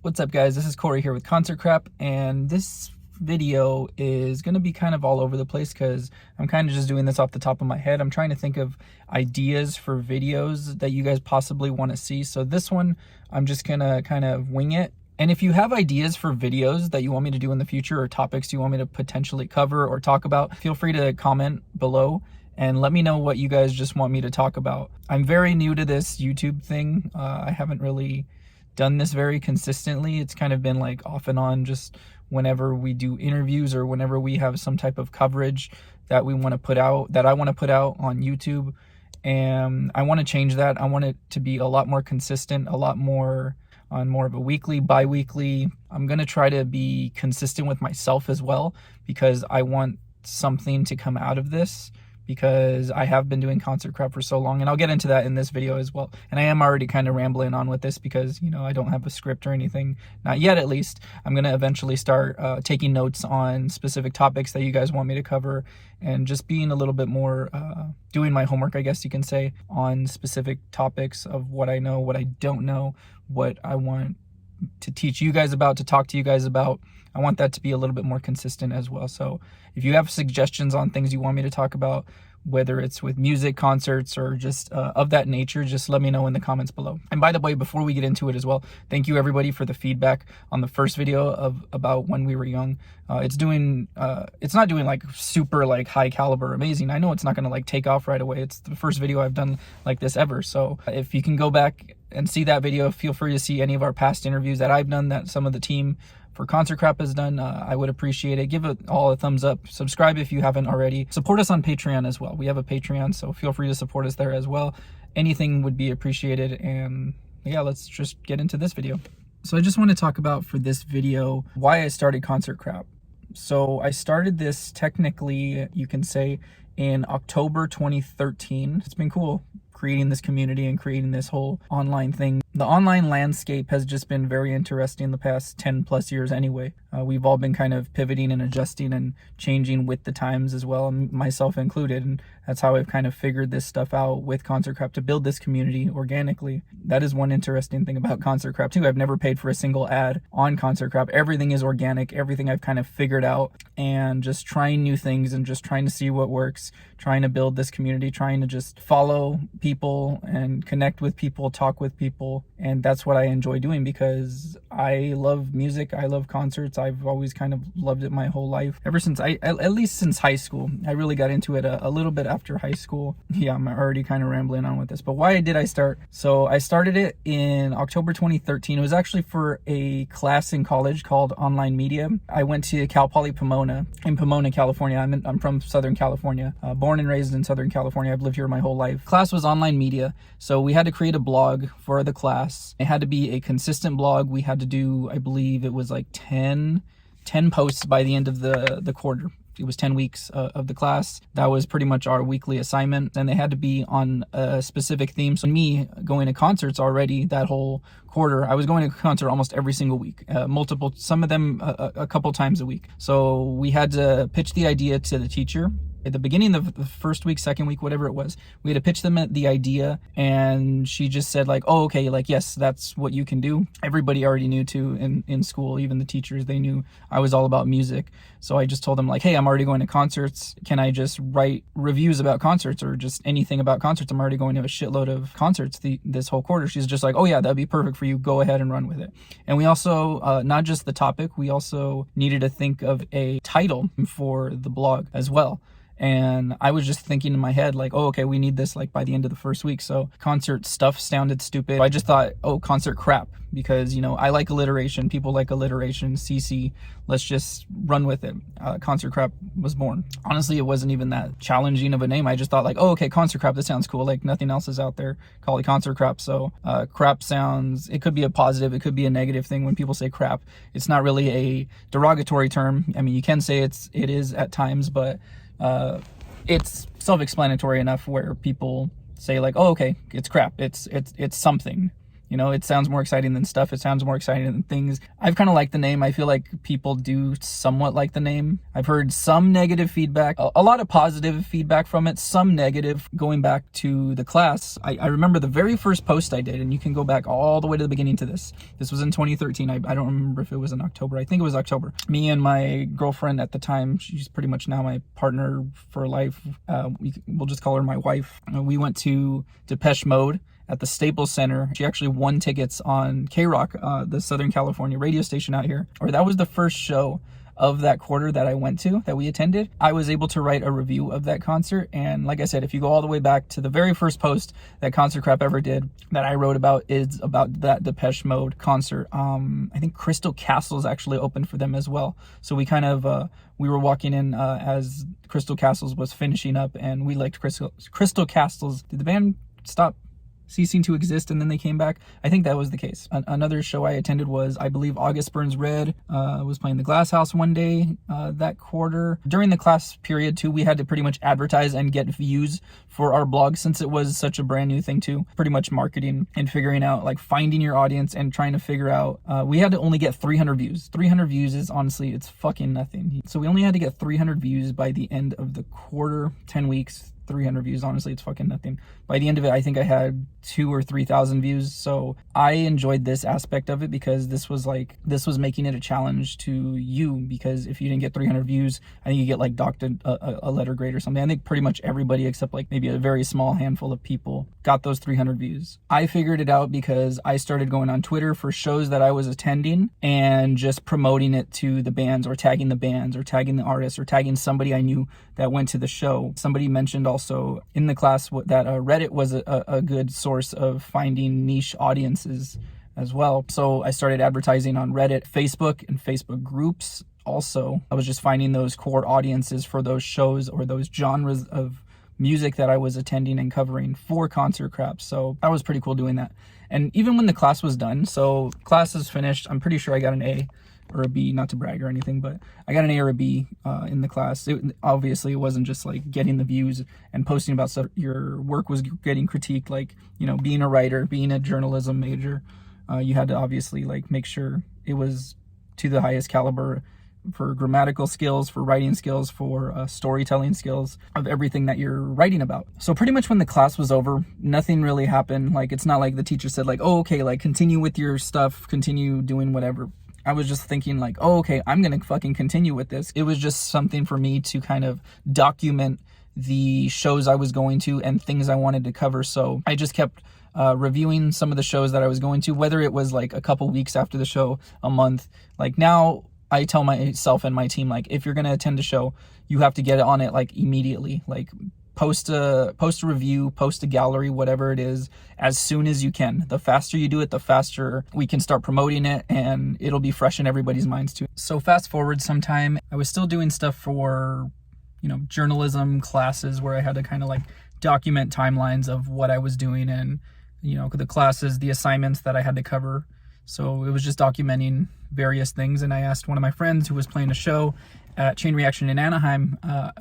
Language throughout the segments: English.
What's up, guys? This is Corey here with concertcrap, and this video is going to be kind of all over the place because I'm kind of just doing this off the top of my head. I'm trying to think of ideas for videos that you guys possibly want to see. So this one, I'm just going to kind of wing it. And if you have ideas for videos that you want me to do in the future or topics you want me to potentially cover or talk about, feel free to comment below and let me know what you guys just want me to talk about. I'm very new to this YouTube thing. I haven't really done this very consistently. It's kind of been like off and on, just whenever we do interviews or whenever we have some type of coverage that we want to put out, that I want to put out on YouTube. And I want to change that. I want it to be a lot more consistent, a lot more on more of a weekly, bi-weekly. I'm going to try to be consistent with myself as well, because I want something to come out of this, because I have been doing concertcrap for so long, and I'll get into that in this video as well. And I am already kind of rambling on with this because, you know, I don't have a script or anything, not yet at least. I'm going to eventually start taking notes on specific topics that you guys want me to cover, and just being a little bit more, doing my homework, I guess you can say, on specific topics of what I know, what I don't know, what I want to teach you guys about, to talk to you guys about. I want that to be a little bit more consistent as well. So if you have suggestions on things you want me to talk about, whether it's with music, concerts, or just of that nature, just let me know in the comments below. And by the way, before we get into it as well, thank you everybody for the feedback on the first video about when we were young. It's not doing like super like high caliber amazing. I know it's not going to like take off right away. It's the first video I've done like this ever. So if you can go back and see that video, feel free to see any of our past interviews that I've done, that some of the team for concertcrap has done. I would appreciate it. Give it all a thumbs up. Subscribe if you haven't already. Support us on Patreon as well. We have a Patreon, so feel free to support us there as well. Anything would be appreciated. And yeah, let's just get into this video. So I just want to talk about for this video why I started concertcrap. So I started this technically, you can say, in October 2013. It's been cool creating this community and creating this whole online thing. The online landscape has just been very interesting the past 10 plus years anyway. We've all been kind of pivoting and adjusting and changing with the times as well, myself included. And that's how I've kind of figured this stuff out with concertcrap, to build this community organically. That is one interesting thing about concertcrap too. I've never paid for a single ad on concertcrap. Everything is organic. Everything I've kind of figured out, and just trying new things and just trying to see what works, trying to build this community, trying to just follow people and connect with people, talk with people. And that's what I enjoy doing, because I love music. I love concerts. I've always kind of loved it my whole life, ever since at least since high school. I really got into it a little bit after high school. Yeah, I'm already kind of rambling on with this, but why did I start? So I started it in October 2013. It was actually for a class in college called Online Media. I went to Cal Poly Pomona in Pomona, California. I'm from Southern California, born and raised in Southern California. I've lived here my whole life. Class was Online Media, so we had to create a blog for the class. It had to be a consistent blog. We had to do, I believe it was like 10 posts by the end of the quarter. It was 10 weeks of the class. That was pretty much our weekly assignment, and they had to be on a specific theme. So me going to concerts already that whole quarter, I was going to concert almost every single week, some of them a couple times a week. So we had to pitch the idea to the teacher. At the beginning of the first week, second week, whatever it was, we had to pitch them the idea, and she just said like, oh, okay, like, yes, that's what you can do. Everybody already knew too in school, even the teachers, they knew I was all about music. So I just told them like, hey, I'm already going to concerts. Can I just write reviews about concerts or just anything about concerts? I'm already going to a shitload of concerts this whole quarter. She's just like, oh yeah, that'd be perfect for you. Go ahead and run with it. And we also, not just the topic, we also needed to think of a title for the blog as well. And I was just thinking in my head like, oh, okay, we need this like by the end of the first week. So concert stuff sounded stupid. I just thought, oh, concert crap, because, you know, I like alliteration. People like alliteration, CC. Let's just run with it. Concert crap was born. Honestly, it wasn't even that challenging of a name. I just thought like, oh, okay, concert crap, this sounds cool. Like nothing else is out there. Call it concert crap. So crap sounds, it could be a positive, it could be a negative thing. When people say crap, it's not really a derogatory term. I mean, you can say it is at times, but it's self-explanatory enough where people say like, oh, okay, it's crap, it's something, You know, it sounds more exciting than Stuff. It sounds more exciting than Things. I've kind of liked the name. I feel like people do somewhat like the name. I've heard some negative feedback, a lot of positive feedback from it, some negative. Going back to the class, I remember the very first post I did, and you can go back all the way to the beginning to this. This was in 2013. I don't remember if it was in October. I think it was October. Me and my girlfriend at the time, she's pretty much now my partner for life. We'll just call her my wife. We went to Depeche Mode at the Staples Center. She actually won tickets on K-Rock, the Southern California radio station out here. Or that was the first show of that quarter that I went to, that we attended. I was able to write a review of that concert. And like I said, if you go all the way back to the very first post that Concert Crap ever did that I wrote about, is about that Depeche Mode concert. I think Crystal Castles actually opened for them as well. So we kind of, we were walking in as Crystal Castles was finishing up, and we liked Crystal Castles. Did the band stop ceasing to exist and then they came back? I think that was the case. Another show I attended was, I believe, August Burns Red was playing the Glass House one day that quarter. During the class period too, we had to pretty much advertise and get views for our blog, since it was such a brand new thing too. Pretty much marketing and figuring out, like, finding your audience and trying to figure out, we had to only get 300 views. 300 views is honestly, it's fucking nothing. So we only had to get 300 views by the end of the quarter, 10 weeks. 300 views, honestly, it's fucking nothing. By the end of it, I think I had 2,000 or 3,000 views. So I enjoyed this aspect of it, because this was making it a challenge to you, because if you didn't get 300 views, I think you get like docked a letter grade or something. I think pretty much everybody except like maybe a very small handful of people got those 300 views. I figured it out because I started going on Twitter for shows that I was attending and just promoting it to the bands, or tagging the bands, or tagging the artists, or tagging somebody I knew that went to the show. Somebody mentioned also in the class that Reddit was a good source of finding niche audiences as well. So I started advertising on Reddit, Facebook, and Facebook groups. Also, I was just finding those core audiences for those shows or those genres of music that I was attending and covering for Concert Crap. So that was pretty cool doing that. And even when the class was done, so class is finished, I'm pretty sure I got an A or a B, not to brag or anything, but I got an A or a B in the class. Obviously, it wasn't just like getting the views and posting about stuff. Your work was getting critiqued, like, you know, being a writer, being a journalism major. You had to obviously like make sure it was to the highest caliber for grammatical skills, for writing skills, for storytelling skills, of everything that you're writing about. So pretty much when the class was over, nothing really happened. Like, it's not like the teacher said like, oh, okay, like continue with your stuff, continue doing whatever. I was just thinking like, oh, okay, I'm gonna fucking continue with this. It was just something for me to kind of document the shows I was going to and things I wanted to cover. So I just kept reviewing some of the shows that I was going to, whether it was like a couple weeks after the show, a month. Like, now I tell myself and my team, like, if you're gonna attend a show, you have to get on it like immediately. Like, post a review, post a gallery, whatever it is, as soon as you can. The faster you do it, the faster we can start promoting it, and it'll be fresh in everybody's minds too. So fast forward some time, I was still doing stuff for, you know, journalism classes where I had to kind of like document timelines of what I was doing, and, you know, the classes, the assignments that I had to cover. So it was just documenting various things. And I asked one of my friends who was playing a show at Chain Reaction in Anaheim.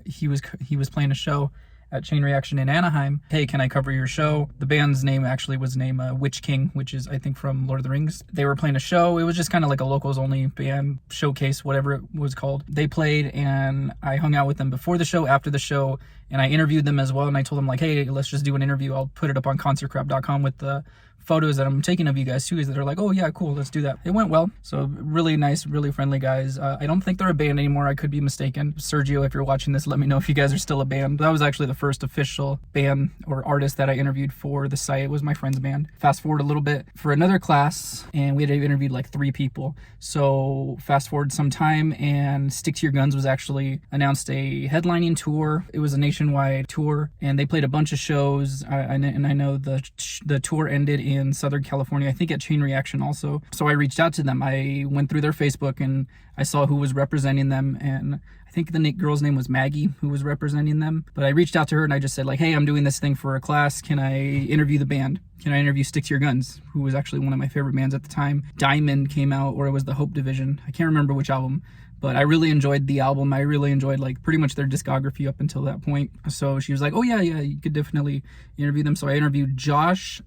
He was playing a show at Chain Reaction in Anaheim. Hey, can I cover your show? The band's name actually was named Witch King, which is, I think, from Lord of the Rings. They were playing a show. It was just kind of like a locals only band showcase, whatever it was called. They played, and I hung out with them before the show, after the show, and I interviewed them as well. And I told them like, hey, let's just do an interview. I'll put it up on concertcrap.com with the photos that I'm taking of you guys too. Is that they're like, oh yeah, cool, let's do that. It went well. So really nice, really friendly guys. I don't think they're a band anymore. I could be mistaken. Sergio, if you're watching this, let me know if you guys are still a band. That was actually the first official band or artist that I interviewed for the site. It was my friend's band. Fast forward a little bit for another class, and we had interviewed like 3 people. So fast forward some time, and Stick to Your Guns was actually announced a headlining tour. It was a nationwide tour, and they played a bunch of shows. I know the tour ended in Southern California, I think at Chain Reaction also. So I reached out to them. I went through their Facebook and I saw who was representing them, and I think the girl's name was Maggie who was representing them. But I reached out to her and I just said like, hey, I'm doing this thing for a class. Can I interview the band? Can I interview Stick to Your Guns, who was actually one of my favorite bands at the time. Diamond came out, or it was the Hope Division. I can't remember which album, but I really enjoyed the album. I really enjoyed like pretty much their discography up until that point. So she was like, oh yeah, you could definitely interview them. So I interviewed Josh,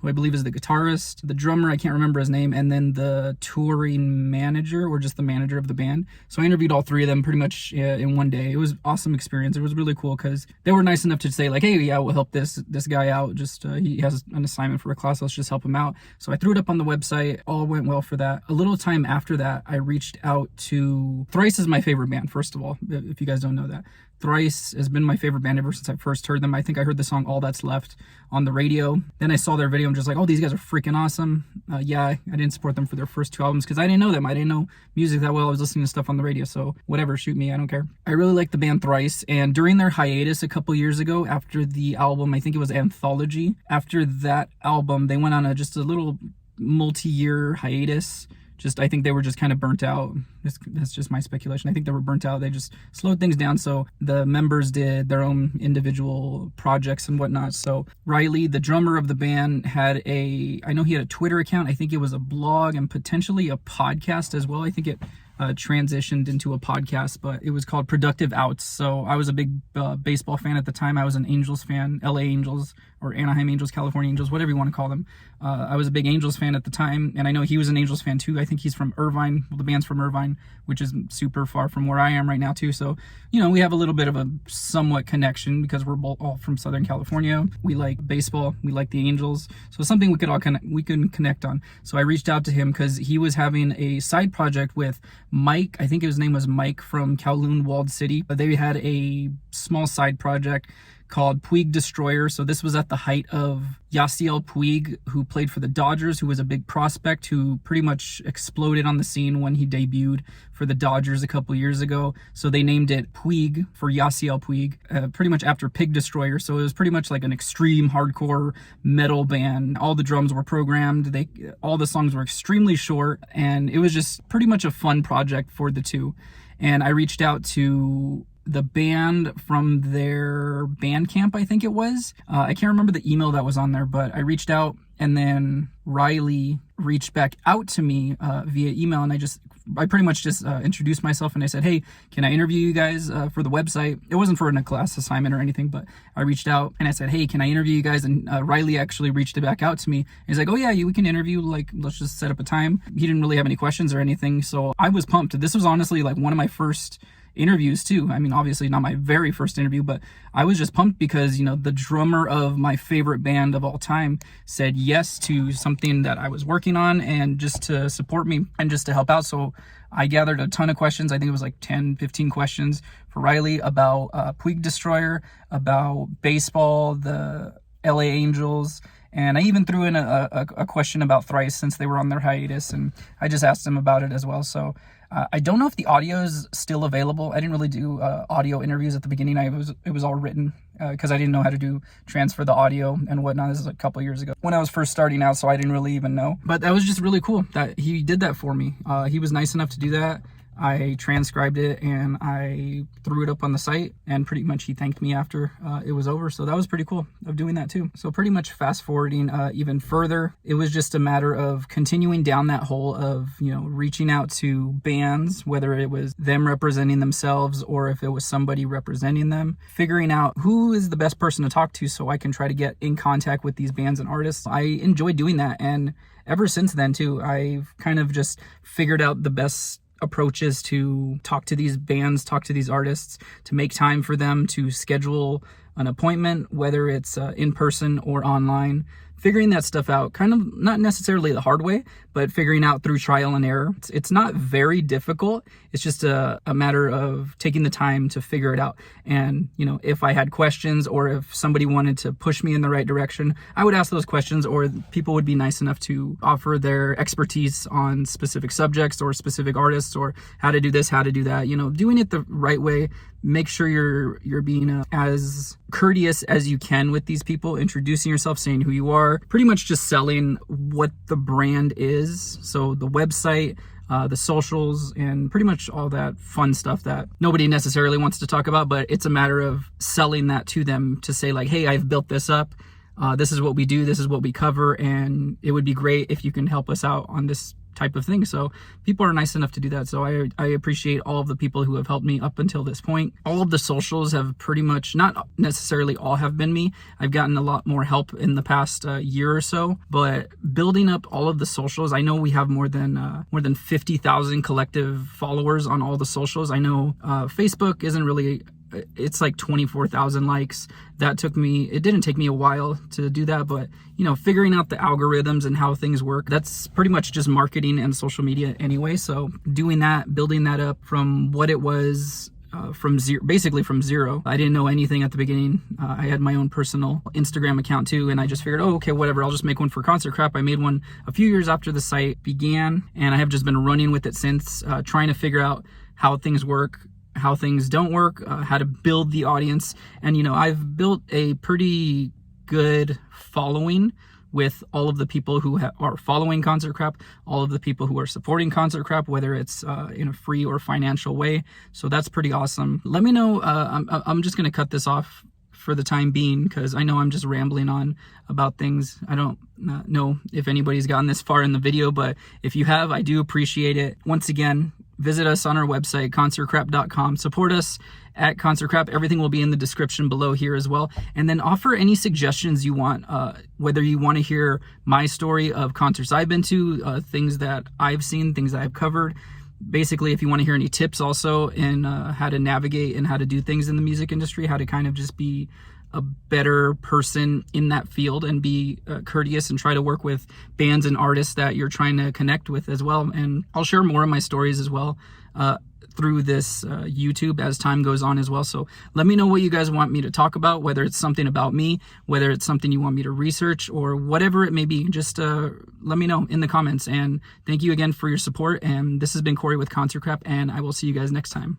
who I believe is the guitarist, the drummer, I can't remember his name, and then the touring manager, or just the manager of the band. So I interviewed all three of them pretty much in one day. It was an awesome experience. It was really cool because they were nice enough to say like, hey, yeah, we'll help this guy out. Just he has an assignment for a class. Let's just help him out. So I threw it up on the website. All went well for that. A little time after that, I reached out to Thrice is my favorite band, first of all, if you guys don't know that. Thrice has been my favorite band ever since I first heard them. I think I heard the song All That's Left on the radio. Then I saw their video. I'm just like, oh, these guys are freaking awesome. Yeah, I didn't support them for their first 2 albums because I didn't know them. I didn't know music that well. I was listening to stuff on the radio. So whatever, shoot me. I don't care. I really like the band Thrice. And during their hiatus a couple years ago, after the album, I think it was Anthology. After that album, they went on just a little multi-year hiatus. I think they were just kind of burnt out. That's just my speculation. I think they were burnt out. They just slowed things down. So the members did their own individual projects and whatnot. So Riley, the drummer of the band, I know he had a Twitter account. I think it was a blog and potentially a podcast as well. I think it transitioned into a podcast, but it was called Productive Outs. So I was a big baseball fan at the time. I was an Angels fan, LA Angels or Anaheim Angels, California Angels, whatever you want to call them. I was a big Angels fan at the time, and I know he was an Angels fan too. I think he's from Irvine. Well, the band's from Irvine, which is super far from where I am right now too. So, we have a little bit of a somewhat connection because we're both all from Southern California. We like baseball. We like the Angels. So it's something we could connect on. So I reached out to him because he was having a side project with Mike. I think his name was Mike from Kowloon Walled City. But they had a small side project called Puig Destroyer. So this was at the height of Yasiel Puig, who played for the Dodgers, who was a big prospect, who pretty much exploded on the scene when he debuted for the Dodgers a couple years ago. So they named it Puig for Yasiel Puig, pretty much after Pig Destroyer. So it was pretty much like an extreme hardcore metal band. All the drums were programmed. All the songs were extremely short, and it was just pretty much a fun project for the two. And I reached out to the band from their Bandcamp, I think it was. I can't remember the email that was on there, but I reached out, and then Riley reached back out to me via email, and I pretty much just introduced myself, and I said, hey, can I interview you guys for the website? It wasn't for a class assignment or anything, but I reached out and I said, hey, can I interview you guys? And Riley actually reached back out to me. He's like, oh yeah, we can interview, let's just set up a time. He didn't really have any questions or anything, so I was pumped. This was honestly one of my first interviews too. I mean, obviously not my very first interview, but I was just pumped because, the drummer of my favorite band of all time said yes to something that I was working on, and just to support me and just to help out. So I gathered a ton of questions. I think it was 10, 15 questions for Riley about Puig Destroyer, about baseball, the LA Angels, and I even threw in a question about Thrice since they were on their hiatus, and I just asked them about it as well. So I don't know if the audio is still available. I didn't really do audio interviews at the beginning. It was all written because I didn't know how to transfer the audio and whatnot. This is a couple years ago when I was first starting out, so I didn't really even know. But that was just really cool that he did that for me. He was nice enough to do that. I transcribed it and I threw it up on the site, and pretty much he thanked me after it was over. So that was pretty cool of doing that too. So pretty much fast forwarding even further, it was just a matter of continuing down that hole of, reaching out to bands, whether it was them representing themselves or if it was somebody representing them, figuring out who is the best person to talk to so I can try to get in contact with these bands and artists. I enjoy doing that. And ever since then too, I've kind of just figured out the best approaches to talk to these bands, talk to these artists, to make time for them, to schedule an appointment, whether it's in person or online. Figuring that stuff out, kind of not necessarily the hard way, but figuring out through trial and error. It's not very difficult. It's just a matter of taking the time to figure it out. And, if I had questions or if somebody wanted to push me in the right direction, I would ask those questions, or people would be nice enough to offer their expertise on specific subjects or specific artists, or how to do this, how to do that. Doing it the right way. Make sure you're being as courteous as you can with these people, introducing yourself, saying who you are, pretty much just selling what the brand is. So the website, the socials, and pretty much all that fun stuff that nobody necessarily wants to talk about, but it's a matter of selling that to them to say hey, I've built this up. This is what we do. This is what we cover. And it would be great if you can help us out on this type of thing. So people are nice enough to do that. So I appreciate all of the people who have helped me up until this point. All of the socials have pretty much, not necessarily all have been me. I've gotten a lot more help in the past year or so, but building up all of the socials, I know we have more than 50,000 collective followers on all the socials. I know Facebook isn't really, it's like 24,000 likes. It didn't take me a while to do that, but you know, figuring out the algorithms and how things work, that's pretty much just marketing and social media anyway. So doing that, building that up from what it was, basically from zero. I didn't know anything at the beginning. I had my own personal Instagram account too, and I just figured, oh, okay, whatever, I'll just make one for Concert Crap. I made one a few years after the site began, and I have just been running with it since, trying to figure out how things work, how things don't work, how to build the audience. And you know, I've built a pretty good following with all of the people who are following Concert Crap, all of the people who are supporting Concert Crap, whether it's in a free or financial way. So that's pretty awesome. Let me know. I'm just going to cut this off for the time being, because I know I'm just rambling on about things. I don't know if anybody's gotten this far in the video, but if you have, I do appreciate it. Once again, visit us on our website, concertcrap.com. Support us at Concert Crap. Everything will be in the description below here as well. And then offer any suggestions you want, whether you want to hear my story of concerts I've been to, things that I've seen, things that I've covered. Basically, if you want to hear any tips also in how to navigate and how to do things in the music industry, how to kind of just be a better person in that field and be courteous and try to work with bands and artists that you're trying to connect with as well. And I'll share more of my stories as well through this YouTube as time goes on as well. So let me know what you guys want me to talk about, whether it's something about me, whether it's something you want me to research, or whatever it may be. Just let me know in the comments. And thank you again for your support. And this has been Corey with Concert Crap, and I will see you guys next time.